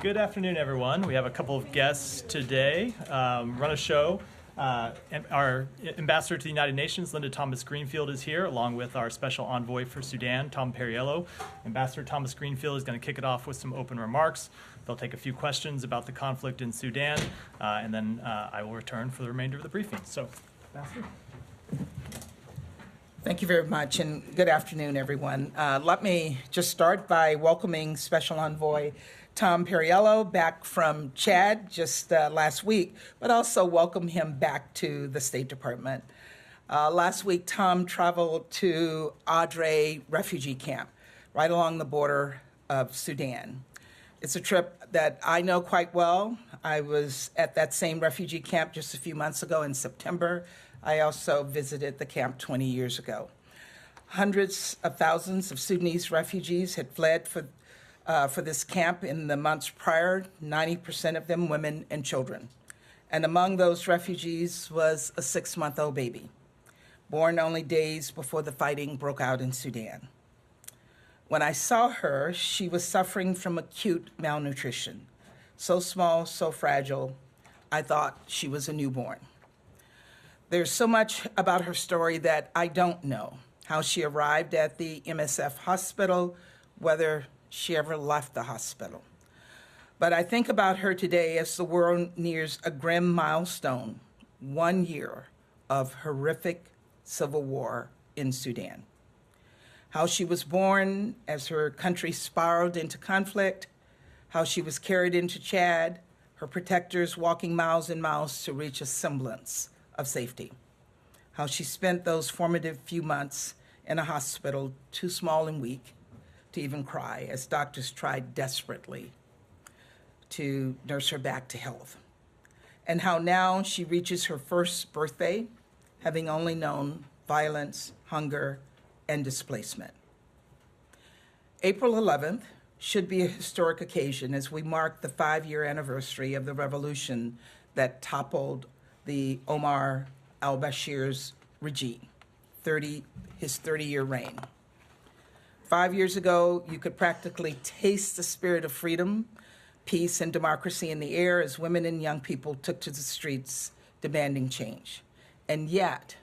Good afternoon, everyone. We have a couple of guests today. Run a show. Our ambassador to the United Nations, Linda Thomas Greenfield, is here, along with our special envoy for Sudan, Tom Perriello. Ambassador Thomas Greenfield is going to kick it off with some open remarks. They'll take a few questions about the conflict in Sudan, and then I will return for the remainder of the briefing. So, Ambassador. Thank you very much, and good afternoon, everyone. Let me just start by welcoming Special Envoy Tom Perriello back from Chad just last week, but also welcome him back to the State Department. Last week, Tom traveled to Adre refugee camp, right along the border of Sudan. It's a trip that I know quite well. I was at that same refugee camp just a few months ago in September. I also visited the camp 20 years ago. Hundreds of thousands of Sudanese refugees had fled for this camp in the months prior, 90% of them women and children. And among those refugees was a 6-month-old baby, born only days before the fighting broke out in Sudan. When I saw her, she was suffering from acute malnutrition. So small, so fragile, I thought she was a newborn. There's so much about her story that I don't know. How she arrived at the MSF hospital, whether she ever left the hospital. But I think about her today as the world nears a grim milestone, 1 year of horrific civil war in Sudan. How she was born as her country spiraled into conflict, how she was carried into Chad, her protectors walking miles and miles to reach a semblance of safety. How she spent those formative few months in a hospital too small and weak to even cry, as doctors tried desperately to nurse her back to health. And how now she reaches her first birthday, having only known violence, hunger, and displacement. April 11th should be a historic occasion as we mark the 5-year anniversary of the revolution that toppled the Omar al-Bashir's regime, his 30-year reign. 5 years ago, you could practically taste the spirit of freedom, peace, and democracy in the air as women and young people took to the streets demanding change. And yet,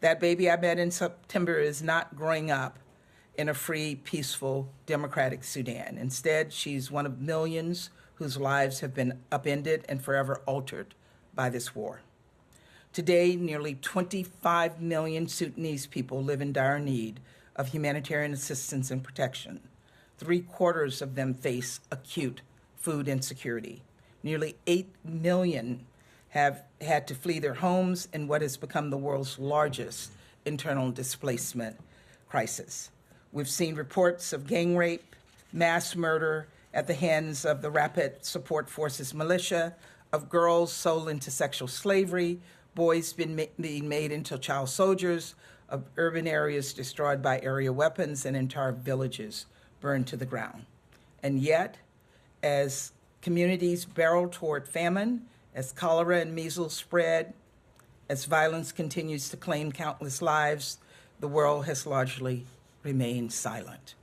that baby I met in September is not growing up in a free, peaceful, democratic Sudan. Instead, she's one of millions whose lives have been upended and forever altered by this war. Today, nearly 25 million Sudanese people live in dire need of humanitarian assistance and protection. 3/4 of them face acute food insecurity. Nearly 8 million have had to flee their homes in what has become the world's largest internal displacement crisis. We've seen reports of gang rape, mass murder at the hands of the Rapid Support Forces militia, of girls sold into sexual slavery, boys being made into child soldiers, of urban areas destroyed by area weapons, and entire villages burned to the ground. And yet, as communities barrel toward famine, as cholera and measles spread, as violence continues to claim countless lives, the world has largely remained silent.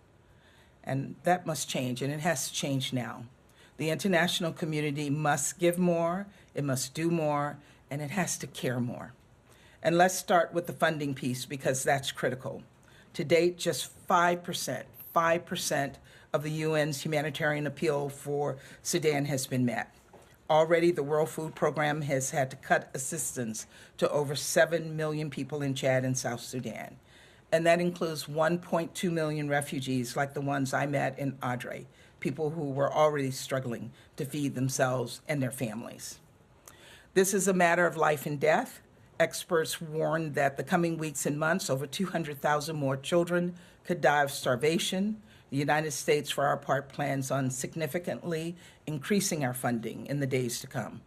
And that must change, and it has to change now. The international community must give more, it must do more, and it has to care more. And let's start with the funding piece, because that's critical. To date, just 5% of the UN's humanitarian appeal for Sudan has been met. Already, the World Food Program has had to cut assistance to over 7 million people in Chad and South Sudan. And that includes 1.2 million refugees like the ones I met in Adre, people who were already struggling to feed themselves and their families. This is a matter of life and death. Experts warn that the coming weeks and months, over 200,000 more children could die of starvation. The United States, for our part, plans on significantly increasing our funding in the days to come.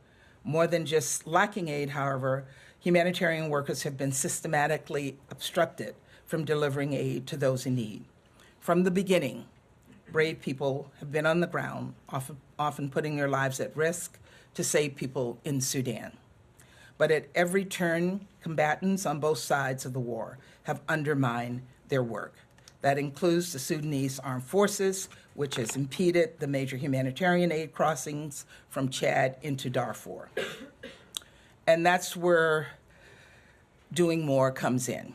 More than just lacking aid, however, humanitarian workers have been systematically obstructed from delivering aid to those in need. From the beginning, brave people have been on the ground, often putting their lives at risk to save people in Sudan. But at every turn, combatants on both sides of the war have undermined their work. That includes the Sudanese Armed Forces, which has impeded the major humanitarian aid crossings from Chad into Darfur. And that's where doing more comes in.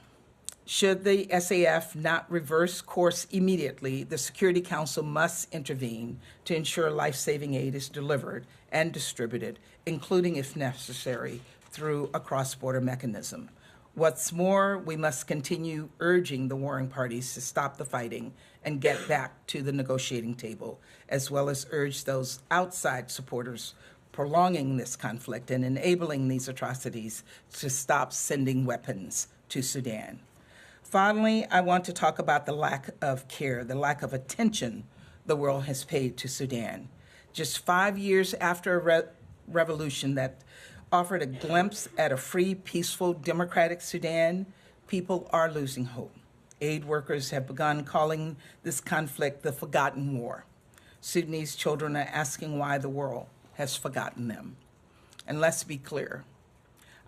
Should the SAF not reverse course immediately, the Security Council must intervene to ensure life-saving aid is delivered and distributed, including, if necessary, through a cross-border mechanism. What's more, we must continue urging the warring parties to stop the fighting and get back to the negotiating table, as well as urge those outside supporters prolonging this conflict and enabling these atrocities to stop sending weapons to Sudan. Finally, I want to talk about the lack of care, the lack of attention the world has paid to Sudan. Just 5 years after a revolution that offered a glimpse at a free, peaceful, democratic Sudan, people are losing hope. Aid workers have begun calling this conflict the forgotten war. Sudanese children are asking why the world has forgotten them. And let's be clear,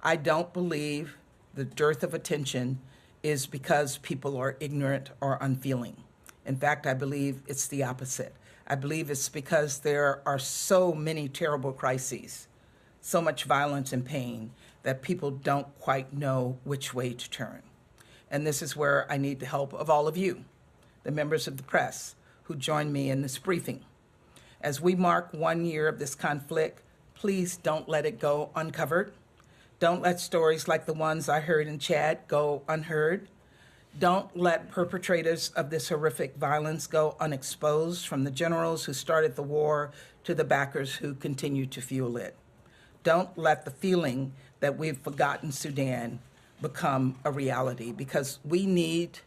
I don't believe the dearth of attention is because people are ignorant or unfeeling. In fact, I believe it's the opposite. I believe it's because there are so many terrible crises, so much violence and pain, that people don't quite know which way to turn. And this is where I need the help of all of you, the members of the press who joined me in this briefing. As we mark 1 year of this conflict, please don't let it go uncovered. Don't let stories like the ones I heard in Chad go unheard. Don't let perpetrators of this horrific violence go unexposed, from the generals who started the war to the backers who continue to fuel it. Don't let the feeling that we've forgotten Sudan become a reality, because we need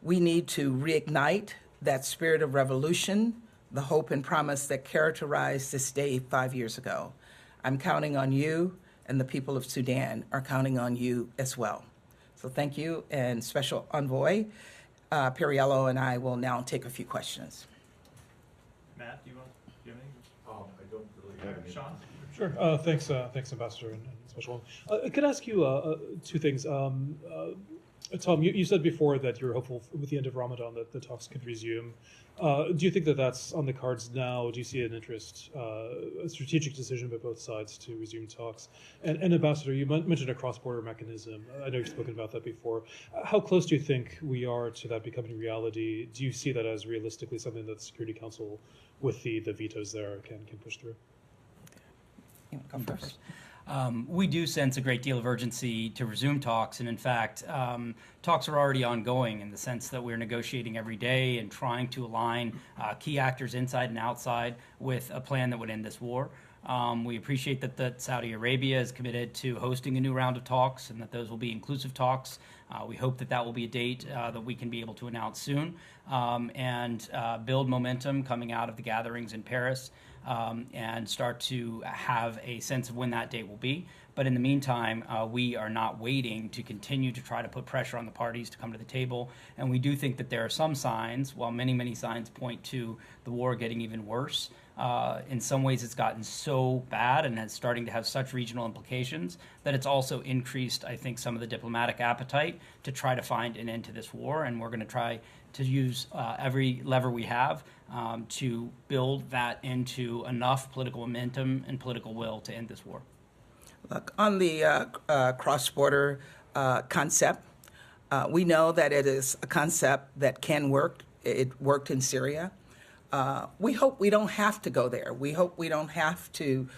to reignite that spirit of revolution, the hope and promise that characterized this day 5 years ago. I'm counting on you, and the people of Sudan are counting on you as well. So thank you, and Special Envoy Perriello and I will now take a few questions. Matt, do you have anything? I don't really have any. Sean? Sure. Thanks, Ambassador and Special One. Could I ask you two things? Tom, you said before that you're hopeful with the end of Ramadan that the talks could resume. Do you think that that's on the cards now? Do you see an interest, a strategic decision by both sides to resume talks? And Ambassador, you mentioned a cross-border mechanism. I know you've spoken about that before. How close do you think we are to that becoming reality? Do you see that as realistically something that the Security Council, with the vetoes there, can push through? You want to go first? We do sense a great deal of urgency to resume talks, and in fact, talks are already ongoing in the sense that we're negotiating every day and trying to align key actors inside and outside with a plan that would end this war. We appreciate that Saudi Arabia is committed to hosting a new round of talks and that those will be inclusive talks. We hope that will be a date that we can be able to announce soon and build momentum coming out of the gatherings in Paris. And start to have a sense of when that date will be. But in the meantime, we are not waiting to continue to try to put pressure on the parties to come to the table. And we do think that there are some signs, while many, many signs point to the war getting even worse. In some ways, it's gotten so bad and it's starting to have such regional implications that it's also increased, I think, some of the diplomatic appetite to try to find an end to this war. And we're going to try to use every lever we have to build that into enough political momentum and political will to end this war. Look, on the cross-border concept, we know that it is a concept that can work. It worked in Syria. We hope we don't have to go there. We hope we don't have to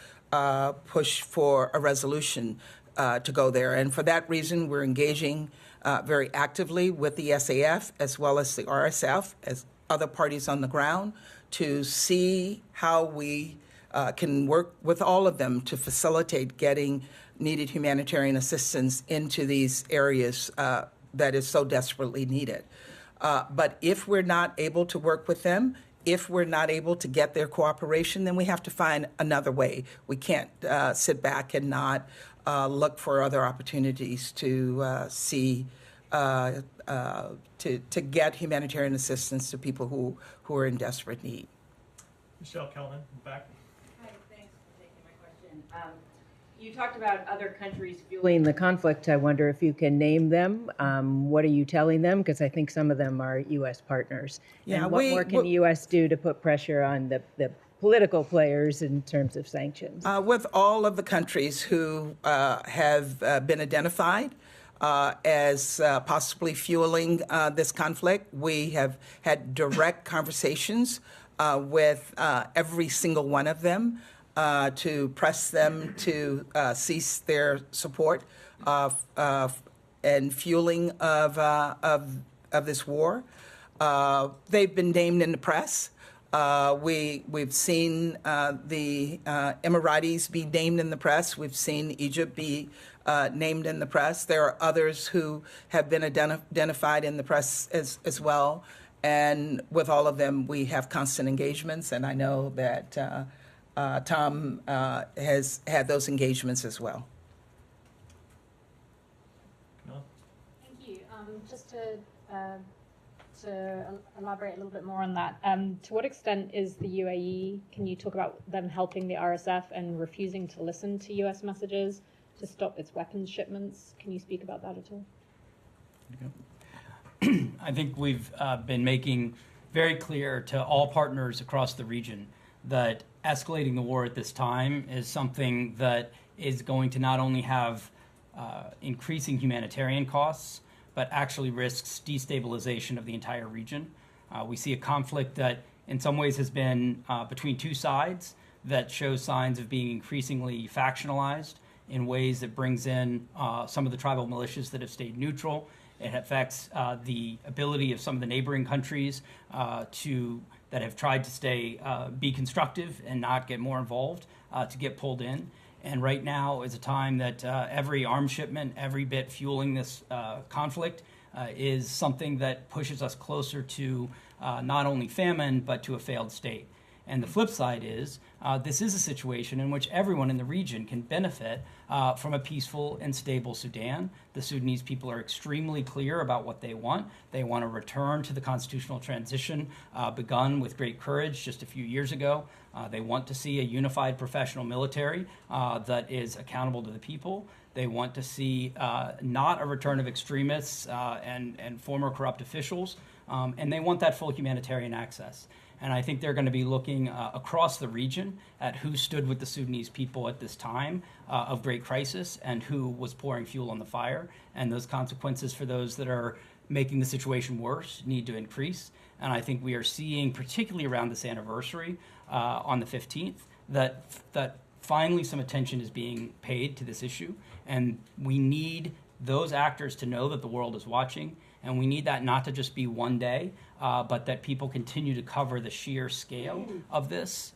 push for a resolution to go there. And for that reason, we're engaging very actively with the SAF as well as the RSF as other parties on the ground to see how we can work with all of them to facilitate getting needed humanitarian assistance into these areas that is so desperately needed. But if we're not able to work with them, if we're not able to get their cooperation, then we have to find another way. We can't sit back and not look for other opportunities to to get humanitarian assistance to people who are in desperate need. Michelle Kelman, back. Hi, thanks for taking my question. You talked about other countries fueling the conflict. I wonder if you can name them. What are you telling them? Because I think some of them are U.S. partners. Yeah, and what more can the U.S. do to put pressure on the political players in terms of sanctions? With all of the countries who have been identified as possibly fueling this conflict, we have had direct conversations with every single one of them to press them to cease their support and fueling of this war. They've been named in the press. We've seen the Emiratis be named in the press. We've seen Egypt be named in the press. There are others who have been identified in the press as well. And with all of them, we have constant engagements. And I know that Tom has had those engagements as well. Thank you. Just to elaborate a little bit more on that, to what extent is the UAE, can you talk about them helping the RSF and refusing to listen to US messages to stop its weapons shipments? Can you speak about that at all? I think we've been making very clear to all partners across the region that escalating the war at this time is something that is going to not only have increasing humanitarian costs, but actually risks destabilization of the entire region. We see a conflict that in some ways has been between two sides that shows signs of being increasingly factionalized in ways that brings in some of the tribal militias that have stayed neutral. It affects the ability of some of the neighboring countries that have tried to be constructive and not get more involved to get pulled in. And right now is a time that every arms shipment, every bit fueling this conflict is something that pushes us closer to not only famine, but to a failed state. And the flip side is this is a situation in which everyone in the region can benefit from a peaceful and stable Sudan. The Sudanese people are extremely clear about what they want. They want to return to the constitutional transition begun with great courage just a few years ago. They want to see a unified professional military that is accountable to the people. They want to see not a return of extremists and former corrupt officials. And they want that full humanitarian access. And I think they're going to be looking across the region at who stood with the Sudanese people at this time of great crisis and who was pouring fuel on the fire. And those consequences for those that are making the situation worse need to increase. And I think we are seeing, particularly around this anniversary on the 15th, that finally some attention is being paid to this issue. And we need those actors to know that the world is watching. And we need that not to just be one day, but that people continue to cover the sheer scale of this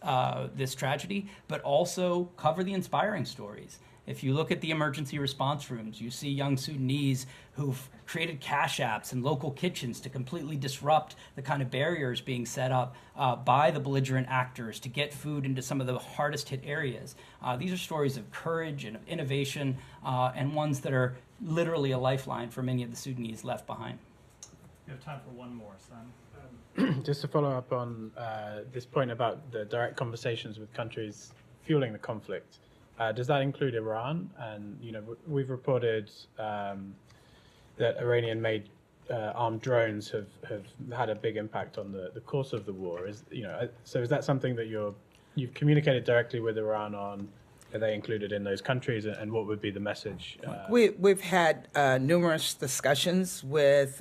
tragedy, but also cover the inspiring stories. If you look at the emergency response rooms, you see young Sudanese who've created cash apps and local kitchens to completely disrupt the kind of barriers being set up by the belligerent actors to get food into some of the hardest hit areas. These are stories of courage and of innovation and ones that are literally a lifeline for many of the Sudanese left behind. We have time for one more, son. Just to follow up on this point about the direct conversations with countries fueling the conflict, does that include Iran? And we've reported that Iranian-made armed drones have had a big impact on the course of the war. So is that something that you've communicated directly with Iran on? Are they included in those countries, and what would be the message? We've had numerous discussions with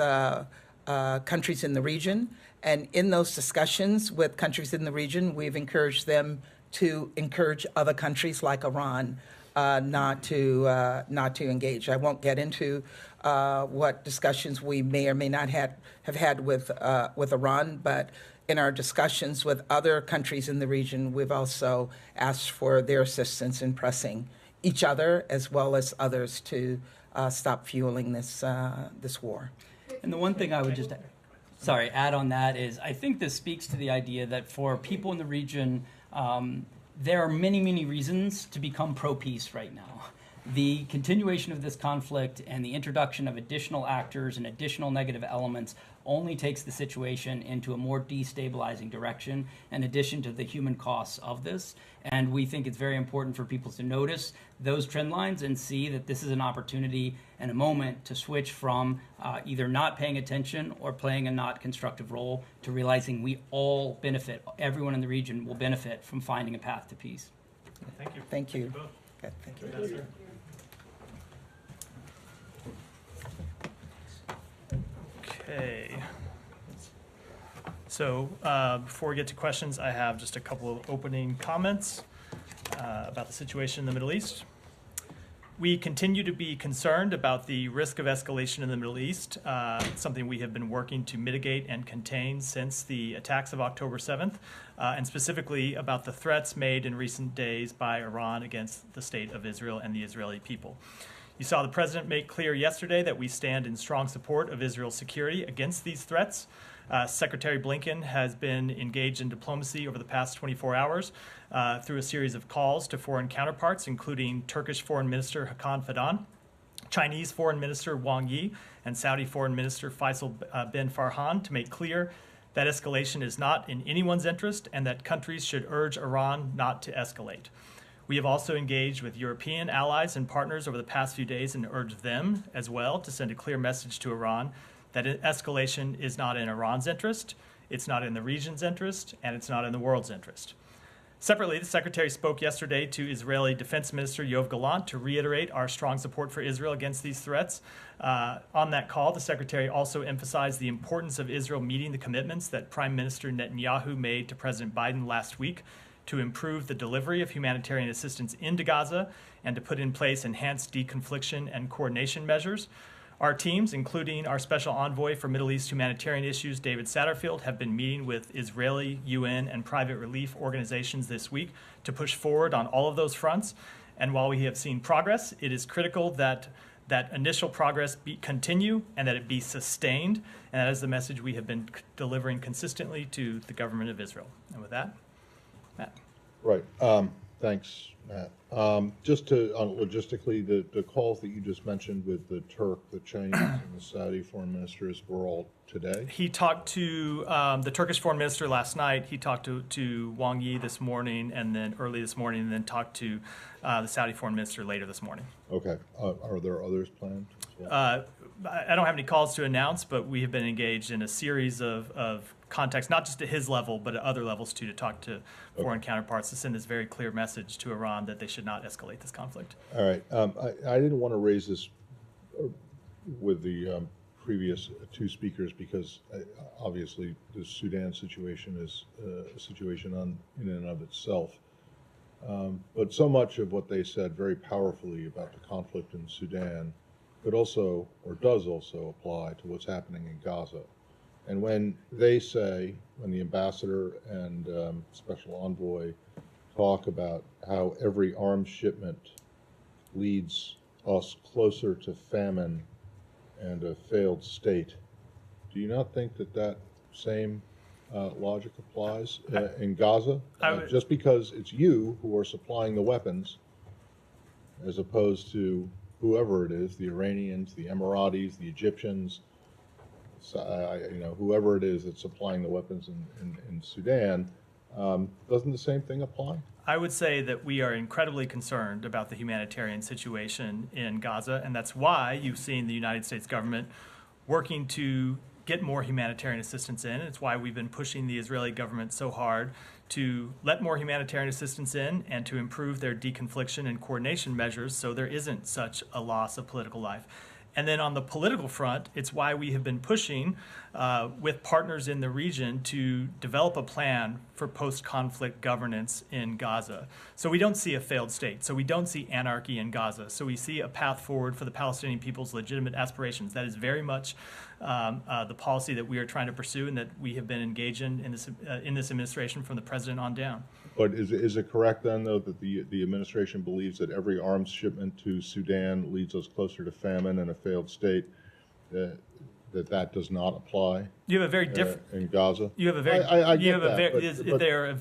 countries in the region, and in those discussions with countries in the region, we've encouraged them to encourage other countries like Iran not to engage. I won't get into what discussions we may or may not have had with Iran, but in our discussions with other countries in the region, we've also asked for their assistance in pressing each other as well as others to stop fueling this war. And the one thing I would just add on that is I think this speaks to the idea that for people in the region, there are many, many reasons to become pro-peace right now. The continuation of this conflict and the introduction of additional actors and additional negative elements only takes the situation into a more destabilizing direction, in addition to the human costs of this. And we think it's very important for people to notice those trend lines and see that this is an opportunity and a moment to switch from either not paying attention or playing a not constructive role to realizing we all benefit, everyone in the region will benefit from finding a path to peace. Thank you. Thank you. both. Okay, thank you. Ambassador. Okay. So before we get to questions, I have just a couple of opening comments about the situation in the Middle East. We continue to be concerned about the risk of escalation in the Middle East, something we have been working to mitigate and contain since the attacks of October 7th, and specifically about the threats made in recent days by Iran against the state of Israel and the Israeli people. You saw the president make clear yesterday that we stand in strong support of Israel's security against these threats. Secretary Blinken has been engaged in diplomacy over the past 24 hours through a series of calls to foreign counterparts, including Turkish Foreign Minister Hakan Fidan, Chinese Foreign Minister Wang Yi, and Saudi Foreign Minister Faisal bin Farhan to make clear that escalation is not in anyone's interest and that countries should urge Iran not to escalate. We have also engaged with European allies and partners over the past few days and urged them as well to send a clear message to Iran that escalation is not in Iran's interest, it's not in the region's interest, and it's not in the world's interest. Separately, the Secretary spoke yesterday to Israeli Defense Minister Yoav Gallant to reiterate our strong support for Israel against these threats. On that call, the Secretary also emphasized the importance of Israel meeting the commitments that Prime Minister Netanyahu made to President Biden last week to improve the delivery of humanitarian assistance into Gaza and to put in place enhanced deconfliction and coordination measures. Our teams, including our Special Envoy for Middle East Humanitarian Issues, David Satterfield, have been meeting with Israeli, UN, and private relief organizations this week to push forward on all of those fronts. And while we have seen progress, it is critical that that initial progress continue and that it be sustained. And that is the message we have been delivering consistently to the government of Israel. And with that, Matt. Right. Thanks, Matt. Just to logistically, the calls that you just mentioned with the Turk, the Chinese, and the Saudi foreign ministers were all today? He talked to the Turkish foreign minister last night. He talked to Wang Yi this morning, and then early this morning, and then talked to the Saudi foreign minister later this morning. Okay. Are there others planned as well? I don't have any calls to announce, but we have been engaged in a series of contacts, not just at his level, but at other levels too, to talk to foreign counterparts to send this very clear message to Iran that they should not escalate this conflict. All right. I didn't want to raise this with the previous two speakers because obviously the Sudan situation is a situation in and of itself. But so much of what they said very powerfully about the conflict in Sudan could also, or does also, apply to what's happening in Gaza. And when they say, when the ambassador and special envoy talk about how every arms shipment leads us closer to famine and a failed state, do you not think that that same logic applies in Gaza? Just because it's you who are supplying the weapons, as opposed to whoever it is, the Iranians, the Emiratis, the Egyptians, whoever it is that's supplying the weapons in Sudan, doesn't the same thing apply? I would say that we are incredibly concerned about the humanitarian situation in Gaza, and that's why you've seen the United States government working to get more humanitarian assistance in. It's why we've been pushing the Israeli government so hard to let more humanitarian assistance in and to improve their deconfliction and coordination measures so there isn't such a loss of political life. And then on the political front, it's why we have been pushing with partners in the region to develop a plan for post-conflict governance in Gaza. So we don't see a failed state. So we don't see anarchy in Gaza. So we see a path forward for the Palestinian people's legitimate aspirations. That is very much the policy that we are trying to pursue and that we have been engaged in this administration from the president on down. But is it correct then, though, that the administration believes that every arms shipment to Sudan leads us closer to famine and a failed state? That that does not apply You have a very different. in Gaza? You have a very. I you get have a that, very. but-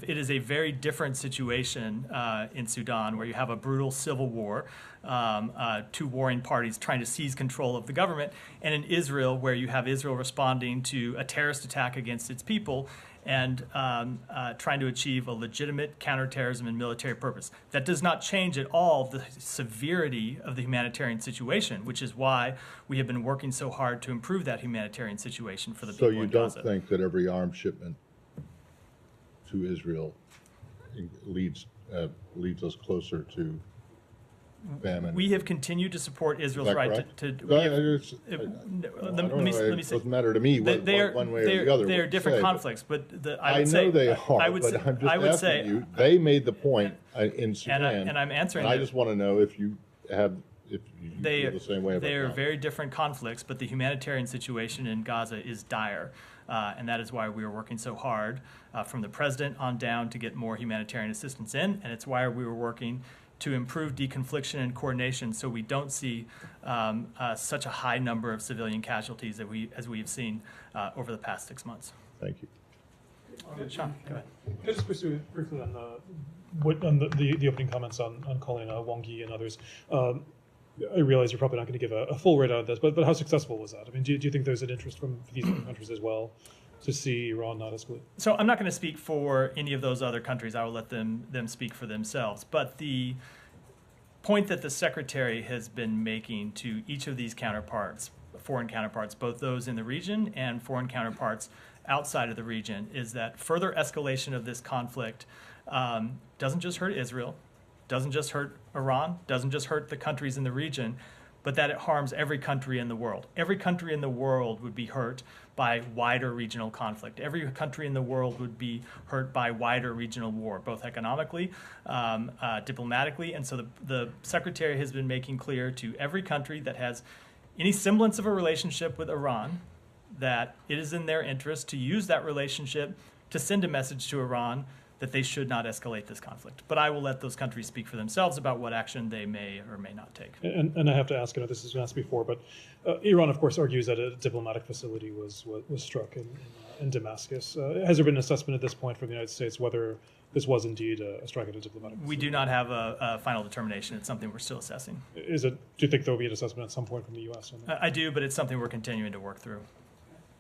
It is a very different situation in Sudan, where you have a brutal civil war, two warring parties trying to seize control of the government, and in Israel, where you have Israel responding to a terrorist attack against its people and trying to achieve a legitimate counterterrorism and military purpose. That does not change at all the severity of the humanitarian situation, which is why we have been working so hard to improve that humanitarian situation for the So people you in don't Gaza. think that every arms shipment to Israel leads us closer to famine? We have continued to support Israel's Is that right correct? to No, we have- it's- let I me don't know, let me it say. doesn't matter to me one way or the other. They are different say, but conflicts, but I know they are, I would but say, I'm just I would asking say, you, they made the point in Sudan. and I'm answering and I that. just want to know if you feel the same way about they are that. very different conflicts, but the humanitarian situation in Gaza is dire, and that is why we are working so hard from the president on down to get more humanitarian assistance in, and it's why we were working to improve deconfliction and coordination, so we don't see such a high number of civilian casualties as we have seen over the past 6 months. Thank you. Sean, go ahead. Can I just pursue briefly on the opening comments on calling Wang Yi and others? I realize you're probably not going to give a full read on this, but how successful was that? I mean, do you think there's an interest from these other countries as well to see Iran not escalate? So I'm not going to speak for any of those other countries. I will let them speak for themselves. But the point that the Secretary has been making to each of these counterparts, foreign counterparts, both those in the region and foreign counterparts outside of the region, is that further escalation of this conflict doesn't just hurt Israel, doesn't just hurt Iran, doesn't just hurt the countries in the region, but that it harms every country in the world. Every country in the world would be hurt by wider regional conflict. Every country in the world would be hurt by wider regional war, both economically, diplomatically. And so the Secretary has been making clear to every country that has any semblance of a relationship with Iran that it is in their interest to use that relationship to send a message to Iran that they should not escalate this conflict. But I will let those countries speak for themselves about what action they may or may not take. And I have to ask, I know this has been asked before, but Iran, of course, argues that a diplomatic facility was struck in Damascus. Has there been an assessment at this point from the United States whether this was indeed a strike at a diplomatic facility? We do not have a final determination. It's something we're still assessing. Do you think there will be an assessment at some point from the U.S. on that? I do, but it's something we're continuing to work through.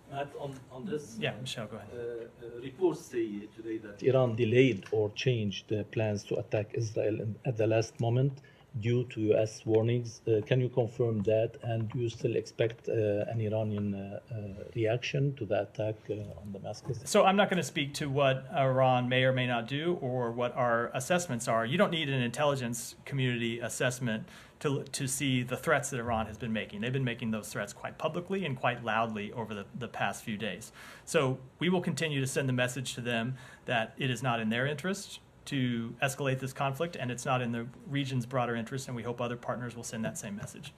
Matt, on this, Yeah, Michelle, go ahead. reports say today that Iran delayed or changed plans to attack Israel at the last moment due to U.S. warnings. Can you confirm that? And do you still expect an Iranian reaction to the attack on Damascus? So I'm not going to speak to what Iran may or may not do or what our assessments are. You don't need an intelligence community assessment to see the threats that Iran has been making. They've been making those threats quite publicly and quite loudly over the past few days. So we will continue to send the message to them that it is not in their interest to escalate this conflict, and it's not in the region's broader interest, and we hope other partners will send that same message.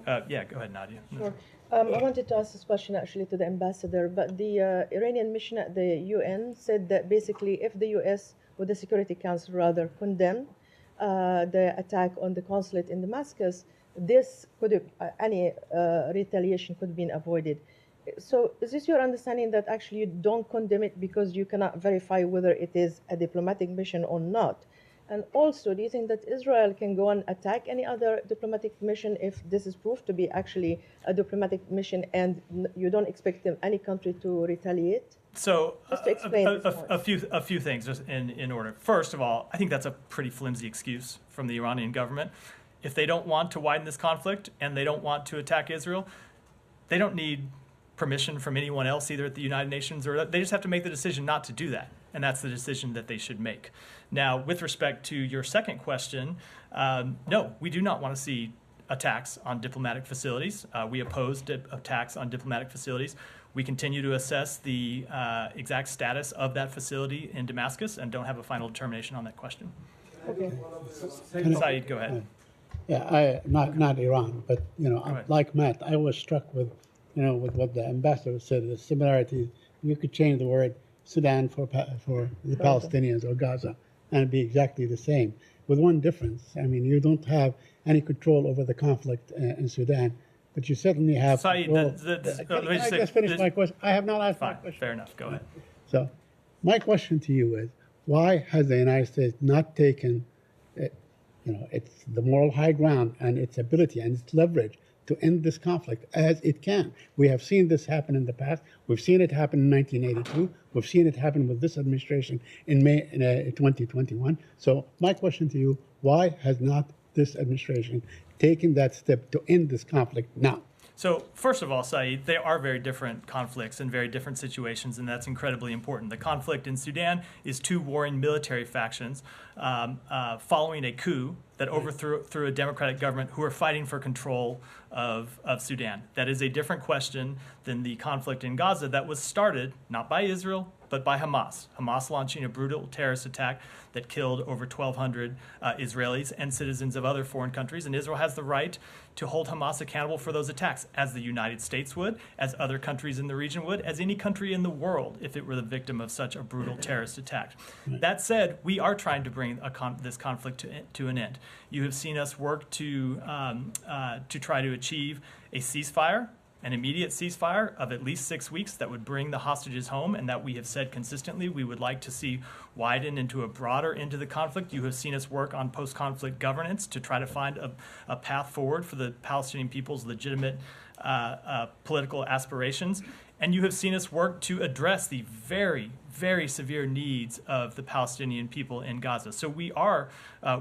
Yeah, go ahead, Nadia. Sure. I wanted to ask this question actually to the ambassador, but the Iranian mission at the UN said that basically if the US, or the Security Council rather, condemned the attack on the consulate in Damascus, this could have, any retaliation could have been avoided. So is this your understanding that actually you don't condemn it because you cannot verify whether it is a diplomatic mission or not? And also, do you think that Israel can go and attack any other diplomatic mission if this is proved to be actually a diplomatic mission and you don't expect any country to retaliate? So Just to explain a few things just in order. First of all, I think that's a pretty flimsy excuse from the Iranian government. If they don't want to widen this conflict and they don't want to attack Israel, they don't need permission from anyone else, either at the United Nations or they just have to make the decision not to do that. And that's the decision that they should make. Now, with respect to your second question, no, we do not want to see attacks on diplomatic facilities. We oppose attacks on diplomatic facilities. We continue to assess the exact status of that facility in Damascus and don't have a final determination on that question. Okay. Saeed, go ahead. Yeah, not Iran, but like Matt, I was struck with what the ambassador said. The similarity, you could change the word Sudan for the Palestinians or Gaza, and it'd be exactly the same, with one difference. I mean, you don't have any control over the conflict in Sudan. but you certainly have. Saeed, Can I just finish my question? I have not asked my Fine, question. fair enough. Go ahead. So, my question to you is, why has the United States not taken, it's the moral high ground and its ability and its leverage to end this conflict as it can? We have seen this happen in the past. We've seen it happen in 1982. We've seen it happen with this administration in May 2021. So, my question to you: why has not this administration taken that step to end this conflict now? So, first of all, Saeed, they are very different conflicts and very different situations, and that's incredibly important. The conflict in Sudan is two warring military factions following a coup that overthrew a democratic government who are fighting for control of Sudan. That is a different question than the conflict in Gaza that was started not by Israel, but by Hamas. Hamas launching a brutal terrorist attack that killed over 1,200 Israelis and citizens of other foreign countries. And Israel has the right to hold Hamas accountable for those attacks, as the United States would, as other countries in the region would, as any country in the world if it were the victim of such a brutal terrorist attack. That said, we are trying to bring this conflict to an end. You have seen us work to try to achieve a ceasefire, an immediate ceasefire of at least 6 weeks that would bring the hostages home, and that we have said consistently we would like to see widen into a broader end to the conflict. You have seen us work on post-conflict governance to try to find a path forward for the Palestinian people's legitimate political aspirations. And you have seen us work to address the very, very severe needs of the Palestinian people in Gaza. So we are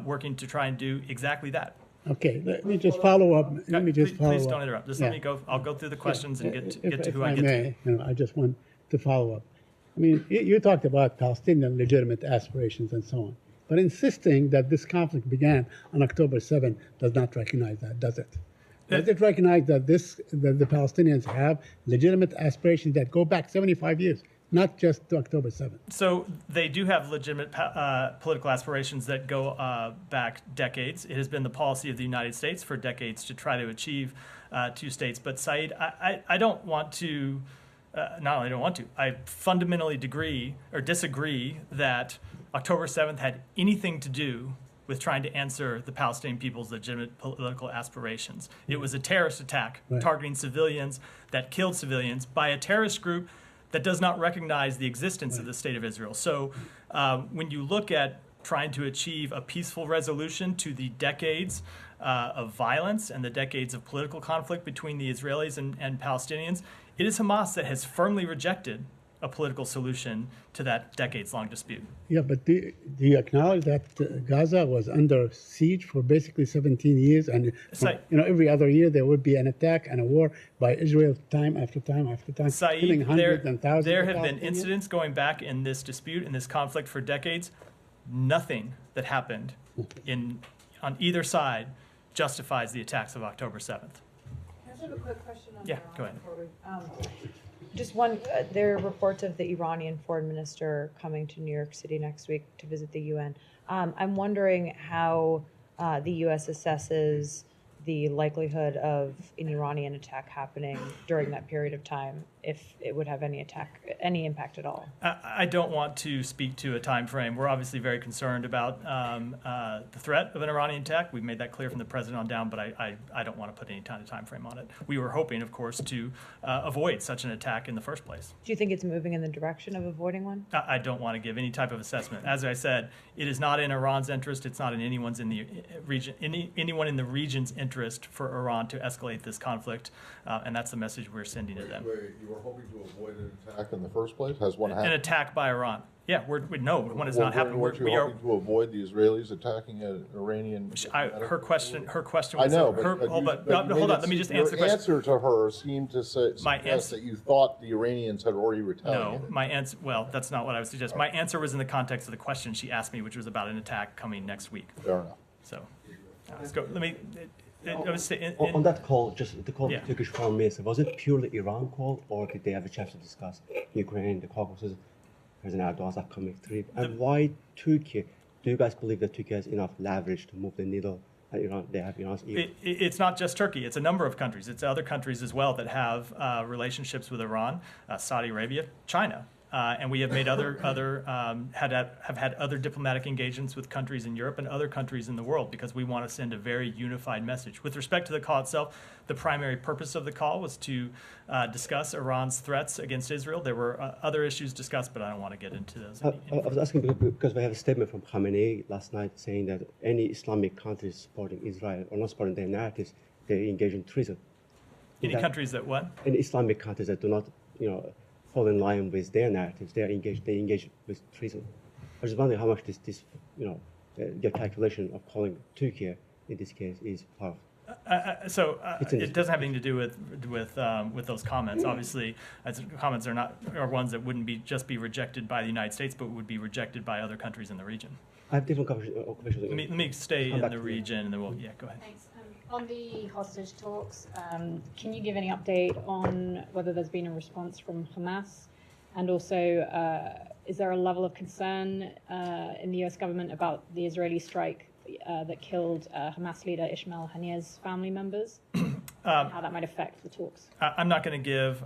working to try and do exactly that. Okay, let me just follow up. Please don't interrupt. Just let me go. I'll go through the questions and get to who I get to. I just want to follow up. I mean, you talked about Palestinian legitimate aspirations and so on, but insisting that this conflict began on October 7 does not recognize that, does it? Does it recognize that the Palestinians have legitimate aspirations that go back 75 years? Not just to October 7th. So they do have legitimate political aspirations that go back decades. It has been the policy of the United States for decades to try to achieve 2 states. But Saeed, I don't want to, not only don't want to, I fundamentally disagree that October 7th had anything to do with trying to answer the Palestinian people's legitimate political aspirations. It was a terrorist attack targeting civilians that killed civilians by a terrorist group that does not recognize the existence of the State of Israel. So when you look at trying to achieve a peaceful resolution to the decades of violence and the decades of political conflict between the Israelis and Palestinians, it is Hamas that has firmly rejected a political solution to that decades-long dispute. Yeah, but do you acknowledge that Gaza was under siege for basically 17 years, and every other year there would be an attack and a war by Israel time after time after time, killing hundreds and thousands. There have been incidents going back in this dispute, in this conflict for decades. Nothing that happened on either side justifies the attacks of October 7th. I have a quick question on Iran. Go ahead. Just one, there are reports of the Iranian foreign minister coming to New York City next week to visit the UN. I'm wondering how the U.S. assesses the likelihood of an Iranian attack happening during that period of time, if it would have any impact at all. I don't want to speak to a time frame. We're obviously very concerned about the threat of an Iranian attack. We've made that clear from the president on down, but I don't want to put any kind of time frame on it. We were hoping, of course, to avoid such an attack in the first place. Do you think it's moving in the direction of avoiding one? I don't want to give any type of assessment. As I said, it is not in Iran's interest. It's not in anyone's in the region, anyone in the region's interest for Iran to escalate this conflict, and that's the message we're sending to them. You were hoping to avoid an attack in the first place? Has one happened? An attack by Iran. Yeah, no, one has not happened. Weren't you hoping to avoid the Israelis attacking an Iranian? Her question was. I know, hold on. Let me just answer the question. Your answer to her seemed to suggest that you thought the Iranians had already retaliated. No, my answer. Well, that's not what I would suggest. My answer was in the context of the question she asked me, which was about an attack coming next week. Fair enough. So, let's go. Let me. On that call, just the call of the Turkish foreign minister, was it purely Iran call, or did they have a chance to discuss Ukraine, the Caucasus, President Erdogan's upcoming trip, and why Turkey? Do you guys believe that Turkey has enough leverage to move the needle? Iran, they have Iran's ear? It's not just Turkey. It's a number of countries. It's other countries as well that have relationships with Iran, Saudi Arabia, China. and we have made have had other diplomatic engagements with countries in Europe and other countries in the world because we want to send a very unified message. With respect to the call itself, the primary purpose of the call was to discuss Iran's threats against Israel. There were other issues discussed, but I don't want to get into those. I was asking because we have a statement from Khamenei last night saying that any Islamic countries supporting Israel or not supporting their narratives, they engage in treason. Any countries that what? Any Islamic countries that do not, fall in line with their narratives, they engage with treason. I was wondering how much their calculation of calling Turkey in this case is part of. It doesn't have anything to do with those comments. Obviously, comments are ones that wouldn't just be rejected by the United States, but would be rejected by other countries in the region. I have different questions. Let me stay in the region, and then go ahead. Thanks. On the hostage talks, can you give any update on whether there's been a response from Hamas? And also, is there a level of concern in the U.S. government about the Israeli strike that killed Hamas leader Ismail Haniyeh's family members? How that might affect the talks? I'm not going to give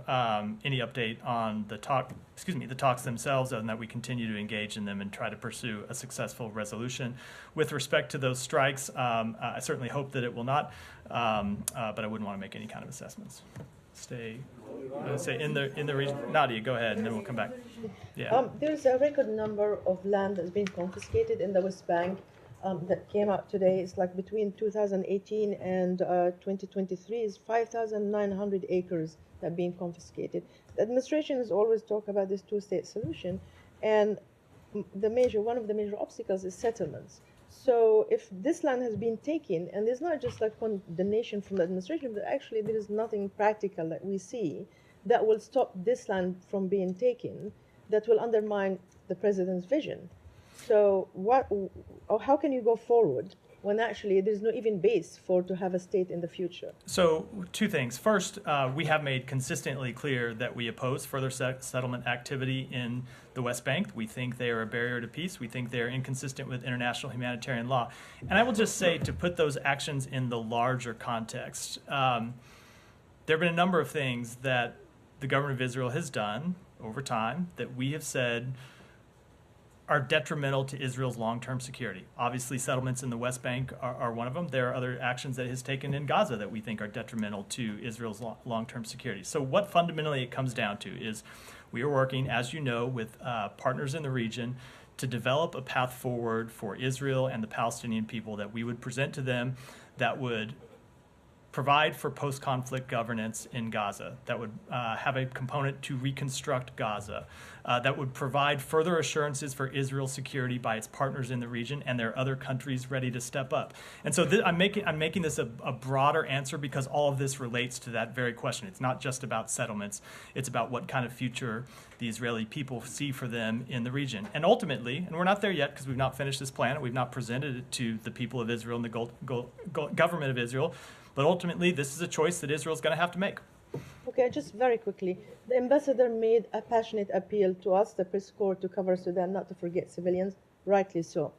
any update on the talks themselves, other than that we continue to engage in them and try to pursue a successful resolution. With respect to those strikes, I certainly hope that it will not, but I wouldn't want to make any kind of assessments. Stay in the region. Nadia, go ahead, and then we'll come back. Yeah. There's a record number of land that's been confiscated in the West Bank. That came out today. It's like between 2018 and 2023 is 5,900 acres that have been confiscated. The administration has always talked about this two-state solution, and one of the major obstacles is settlements. So if this land has been taken, and there's not just like condemnation from the administration, but actually there is nothing practical that we see that will stop this land from being taken, that will undermine the president's vision. So how can you go forward when actually there's no even base to have a state in the future? So two things. First, we have made consistently clear that we oppose further settlement activity in the West Bank. We think they are a barrier to peace. We think they are inconsistent with international humanitarian law. And I will just say, to put those actions in the larger context, there have been a number of things that the government of Israel has done over time that we have said are detrimental to Israel's long-term security. Obviously, settlements in the West Bank are one of them. There are other actions that it has taken in Gaza that we think are detrimental to Israel's long-term security. So what fundamentally it comes down to is we are working, as you know, with partners in the region to develop a path forward for Israel and the Palestinian people that we would present to them that would provide for post-conflict governance in Gaza, that would have a component to reconstruct Gaza, that would provide further assurances for Israel's security by its partners in the region, and there are other countries ready to step up. And so I'm making this a broader answer because all of this relates to that very question. It's not just about settlements. It's about what kind of future the Israeli people see for them in the region. And ultimately, and we're not there yet because we've not finished this plan and we've not presented it to the people of Israel and the government of Israel, but ultimately, this is a choice that Israel's going to have to make. Okay, just very quickly. The ambassador made a passionate appeal to us, the press corps, to cover Sudan, not to forget civilians, rightly so.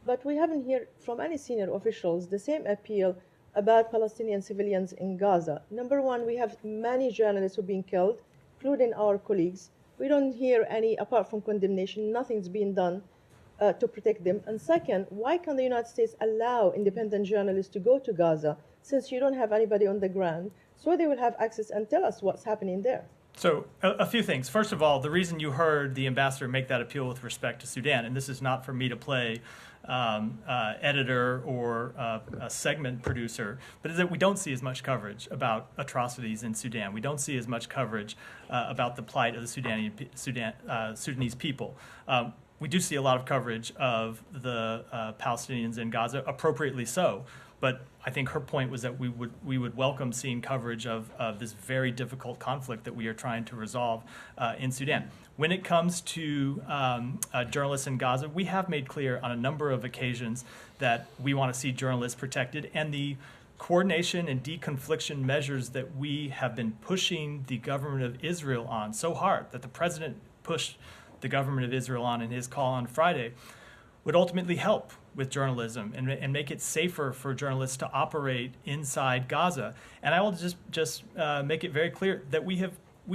But we haven't heard from any senior officials the same appeal about Palestinian civilians in Gaza. Number one, we have many journalists who have been killed, including our colleagues. We don't hear any, apart from condemnation, nothing's been done to protect them. And second, why can't the United States allow independent journalists to go to Gaza, since you don't have anybody on the ground, so they will have access and tell us what's happening there? So a few things. First of all, the reason you heard the ambassador make that appeal with respect to Sudan, and this is not for me to play editor or a segment producer, but is that we don't see as much coverage about atrocities in Sudan. We don't see as much coverage about the plight of the Sudanese people. We do see a lot of coverage of the Palestinians in Gaza, appropriately so. But I think her point was that we would welcome seeing coverage of this very difficult conflict that we are trying to resolve in Sudan. When it comes to journalists in Gaza, we have made clear on a number of occasions that we want to see journalists protected, and the coordination and deconfliction measures that we have been pushing the government of Israel on so hard, that the president pushed the government of Israel on in his call on Friday, would ultimately help with journalism and make it safer for journalists to operate inside Gaza. And I will just make it very clear that we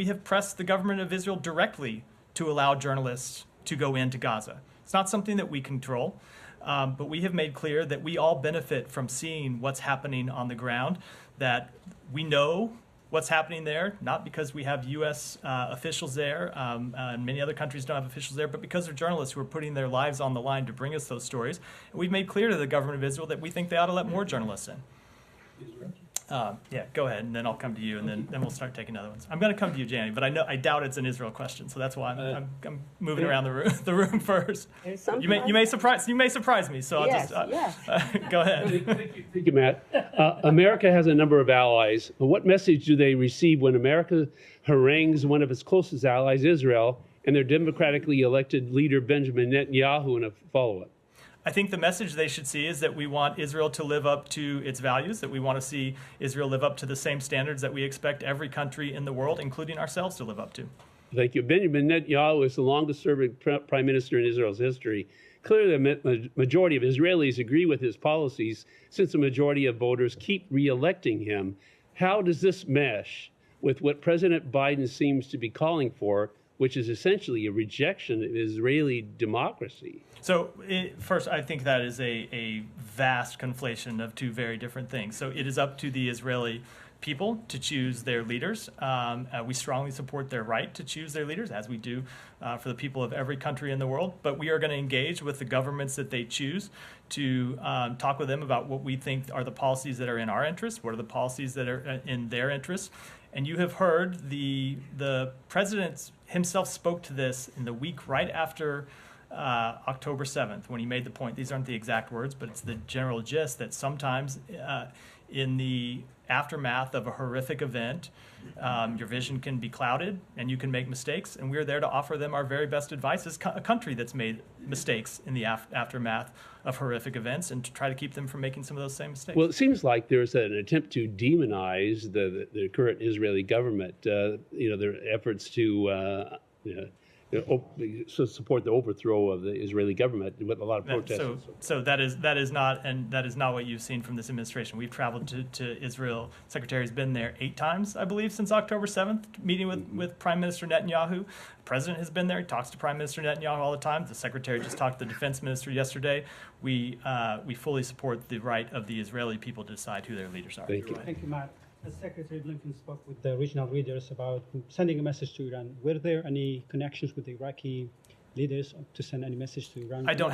have pressed the government of Israel directly to allow journalists to go into Gaza. It's not something that we control, but we have made clear that we all benefit from seeing what's happening on the ground, that we know what's happening there, not because we have U.S. Officials there, and many other countries don't have officials there, but because they're journalists who are putting their lives on the line to bring us those stories. And we've made clear to the government of Israel that we think they ought to let more journalists in. Yeah, go ahead, and then I'll come to you, and then we'll start taking other ones. I'm going to come to you, Janie, but I doubt it's an Israel question, so that's why I'm moving around the room first. You may surprise me, so I'll just go ahead. Thank you, Matt. America has a number of allies. What message do they receive when America harangues one of its closest allies, Israel, and their democratically elected leader Benjamin Netanyahu in a follow-up? I think the message they should see is that we want Israel to live up to its values, that we want to see Israel live up to the same standards that we expect every country in the world, including ourselves, to live up to. Thank you. Benjamin Netanyahu is the longest-serving prime minister in Israel's history. Clearly, the majority of Israelis agree with his policies, since the majority of voters keep re-electing him. How does this mesh with what President Biden seems to be calling for, which is essentially a rejection of Israeli democracy? So first, I think that is a vast conflation of two very different things. So it is up to the Israeli people to choose their leaders. We strongly support their right to choose their leaders, as we do for the people of every country in the world. But we are going to engage with the governments that they choose to talk with them about what we think are the policies that are in our interest, what are the policies that are in their interest. And you have heard the president himself spoke to this in the week right after October 7th, when he made the point, these aren't the exact words, but it's the general gist, that sometimes in the aftermath of a horrific event, your vision can be clouded and you can make mistakes, and we're there to offer them our very best advice as a country that's made mistakes in the aftermath of horrific events, and to try to keep them from making some of those same mistakes. Well, it seems like there's an attempt to demonize the current Israeli government, their efforts to support the overthrow of the Israeli government with a lot of protests. So that is not what you've seen from this administration. We've traveled to Israel. Secretary's been there 8 times, I believe, since October 7th, meeting with Prime Minister Netanyahu. The president has been there. He talks to Prime Minister Netanyahu all the time. The secretary just talked to the defense minister yesterday. We fully support the right of the Israeli people to decide who their leaders are. Thank you. Thank you, Matt. As Secretary Blinken spoke with the regional leaders about sending a message to Iran, were there any connections with the Iraqi leaders to send any message to Iran? I don't